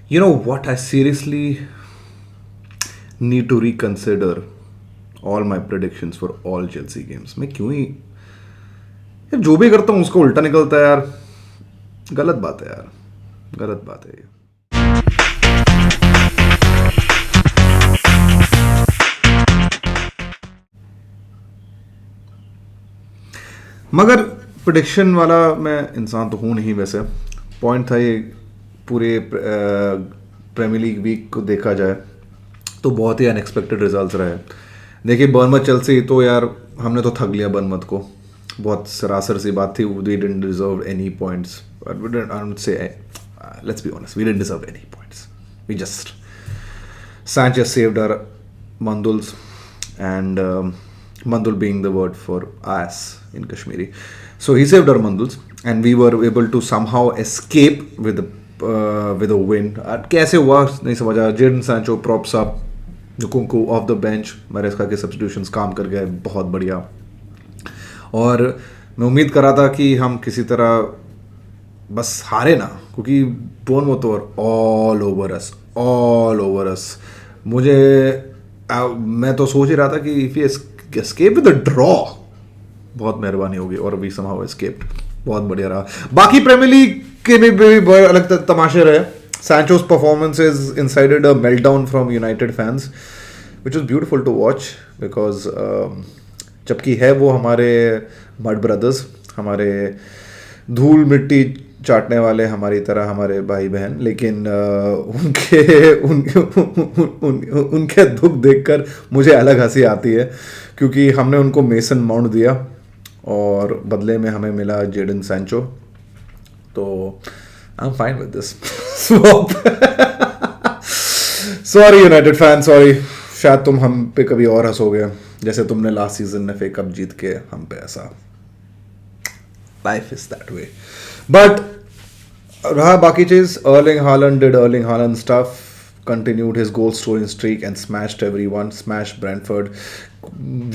You know what? I seriously need to reconsider all my predictions for all Chelsea games. मैं क्यों ही यार जो भी करता हूँ उसको उल्टा निकलता है यार. गलत बात है यार. गलत बात है ये. मगर प्रिडिक्शन वाला मैं इंसान तो हूँ नहीं वैसे. पॉइंट था ये पूरे प्रीमियर लीग वीक को देखा जाए तो बहुत ही अनएक्सपेक्टेड रिजल्ट्स रहे. देखिए बर्नमथ चेल्सी तो यार हमने तो थक लिया बर्नमथ को. बहुत सरासर सी बात थी. We didn't deserve any points. I would say let's be honest, we didn't deserve any points. We just Sanchez saved our Manduls, and Mandul being the word for ass in Kashmiri. So he saved our Manduls, and we were able to somehow escape with a win. कैसे हुआ नहीं समझा. Jadon Sancho props up, Nkunku off the bench, Maresca के substitutions काम कर गए बहुत बढ़िया. और मैं उम्मीद कर रहा था कि हम किसी तरह बस हारे ना, क्योंकि बोर्नमouth और ऑल ओवर अस. मुझे मैं तो सोच ही रहा था कि if you escape with a draw बहुत मेहरबानी होगी, और वी समहाउ एस्केप्ड. बहुत बढ़िया रहा. बाकी प्रीमियर लीग के में भी बड़े अलग तमाशे रहे. Sancho's performances incited a meltdown from United fans, which was beautiful to watch because जबकि है वो हमारे मड ब्रदर्स, हमारे धूल मिट्टी चाटने वाले हमारी तरह हमारे भाई बहन, लेकिन उनके दुख देखकर मुझे अलग हंसी आती है, क्योंकि हमने उनको मेसन माउंट दिया और बदले में हमें मिला जेडन सैंचो. तो I am fine with this swap. Sorry United fan, sorry. शायद तुम हम पे कभी और हंसोगे जैसे तुमने लास्ट सीजन में FA कप जीत के हम पे. ऐसा life is that way. But रहा बाकी चीज. Erling Haaland did Erling Haaland stuff, continued his goal scoring streak and smashed everyone, smashed Brentford.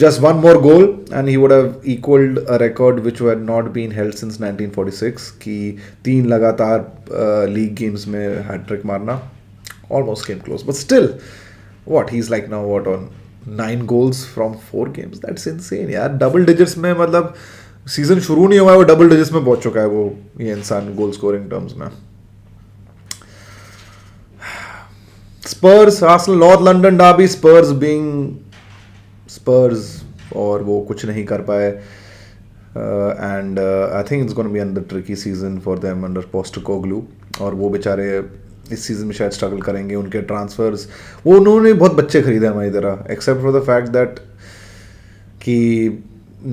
Just one more goal and he would have equaled a record which had not been held since 1946 कि 3 लगातार league games में hat trick मारना. Almost came close, but still, what he's like now, what on 9 goals from 4 games. That's insane यार. Double digits में, मतलब season शुरू नहीं हुआ है वो डबल डिजिट्स में पहुंच चुका है वो ये इंसान गोल स्कोरिंग टर्म्स में. स्पर्स आर्सेनल नॉर्थ लंदन डार्बी. स्पर्स बीइंग स्पर्स, और वो कुछ नहीं कर पाए. And I think it's gonna be another tricky season for them under Postecoglou. और वो बेचारे इस सीजन में शायद स्ट्रगल करेंगे. उनके ट्रांसफर्स, वो उन्होंने बहुत बच्चे खरीदे हमारी तरह, except for the fact that कि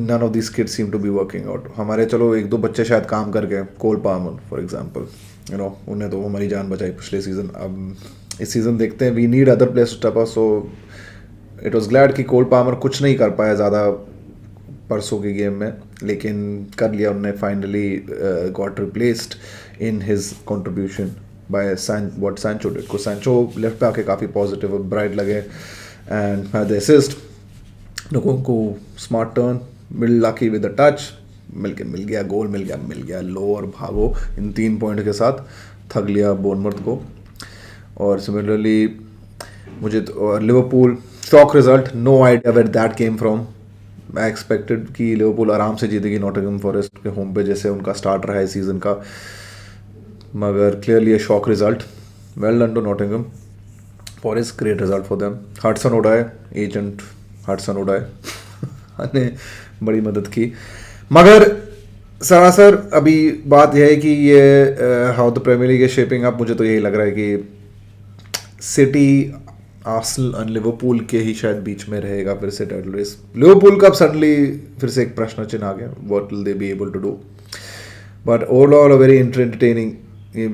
none of these kids seem to be working out. हमारे चलो एक दो बच्चे शायद काम कर गए. Cole Palmer for example, you know, उन्हें तो हमारी जान बचाई पिछले सीजन. अब इस सीजन देखते हैं. We need other players to step up. So it was glad कि कोल पामर कुछ नहीं कर पाया ज़्यादा परसों के गेम में, लेकिन कर लिया उन्होंने. Finally got replaced in his contribution by what Sancho did. को सैंचो लेफ्ट पे आके काफ़ी पॉजिटिव ब्राइट लगे and had the assist. Nkunku smart turn, मिल लकी विद द टच, मिल गया गोल, मिल गया लो और भागो. इन 3 पॉइंट के साथ थक लिया बोर्नमouth को. और सिमिलरली मुझे तो Liverpool shock result. No idea where that came from. I expected कि लिवरपूल आराम से जीतेगी नॉटिंघम फॉरेस्ट के होम पे, जैसे उनका स्टार्ट रहा है सीजन का, मगर clearly a shock result. Well done to Nottingham Forest, great result for them. Hudson Odoi, agent Hudson Odoi ने बड़ी मदद की. मगर सरासर अभी बात यह है कि ये how the Premier League is shaping up. मुझे तो यही लग रहा है कि सिटी, आर्सेनल और लिवरपूल के ही शायद बीच में रहेगा फिर से टाइटल रेस. लिवरपूल का सडनली फिर से एक प्रश्न चिन्ह आ गया. What will they be able to do. But overall a very entertaining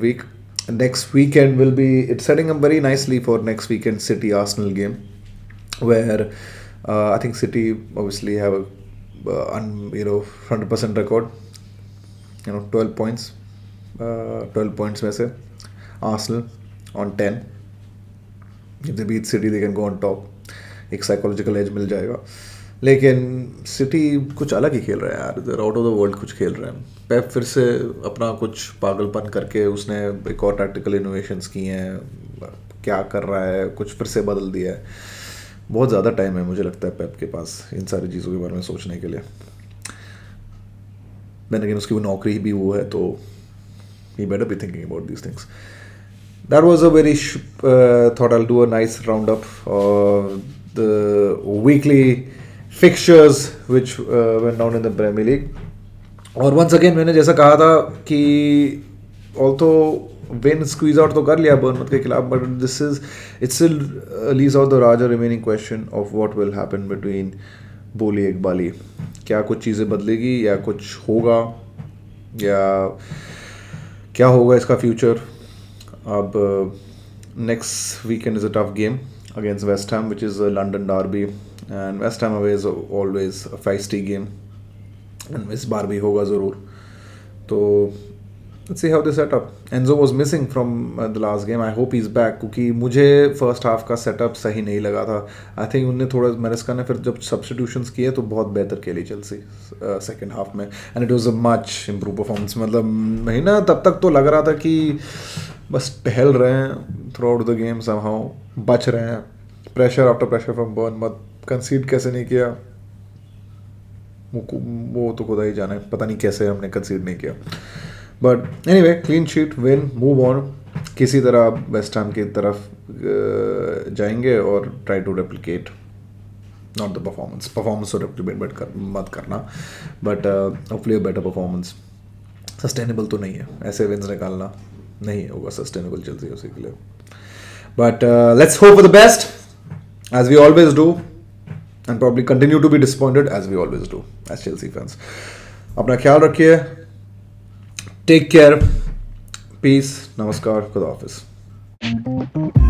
week. Next weekend will be, it's setting up very nicely for next weekend City Arsenal game, where I think City obviously have a 100% record, 12 points. 12 points में से Arsenal on 10. If they beat City they can go on top. एक psychological edge मिल जाएगा. लेकिन city कुछ अलग ही खेल रहे हैं यार, इधर आउट ऑफ द वर्ल्ड कुछ खेल रहे हैं। पेप फिर से अपना कुछ पागलपन करके उसने एक और टैक्टिकल इनोवेशंस की हैं, क्या कर रहा है, कुछ फिर से बदल दिया है। बहुत ज़्यादा टाइम है मुझे लगता है पेप के पास इन सारी चीज़ों के बारे में सोचने के लिए। देन अगेन उसकी वो नौकरी भी वो है, तो he better be thinking about these things. That was a very thought I'll do a nice roundup the weekly fixtures which went down in the Premier League. और once again मैंने जैसा कहा था कि although win squeeze out तो कर लिया बर्नमथ के खिलाफ, but this is it still leaves out the larger remaining question of what will happen between बोली इकबाली। क्या कुछ चीज़ें बदलेगी या कुछ होगा, या क्या होगा इसका फ्यूचर। अब next weekend is a tough game against West Ham which is London derby, and West Ham away is always a feisty game, and इस बार भी होगा ज़रूर। तो let's see how they set up. Enzo was missing from the last game, I hope he is back, क्योंकि मुझे first half का setup सही नहीं लगा था। आई थिंक उनने थोड़ा मैरेस्का ने फिर जब सब्स्टिट्यूशंस किए तो बहुत बेहतर खेली चेल्सी सेकंड हाफ में, and it was a much improve performance. मतलब नहीं ना, तब तक तो लग रहा था कि बस टहल रहे हैं throughout the game, somehow बच रहे हैं pressure after pressure from Bournemouth. Concede कैसे नहीं किया वो तो खुदा ही जाने, पता नहीं कैसे हमने कंसीड नहीं किया। But anyway, clean sheet, win, move on, किसी तरह वेस्ट हैम की तरफ जाएंगे और try to replicate not the performance तो रेप्लिकेट मत करना, but hopefully a better performance. Sustainable तो नहीं है, ऐसे विन्स निकालना नहीं होगा सस्टेनेबल चेल्सी उसी के लिए। But let's hope for the best as we always do, and probably continue to be disappointed as we always do as Chelsea fans. अपना ख्याल रखिए, टेक केयर, पीस, नमस्कार, खुदा हाफिज।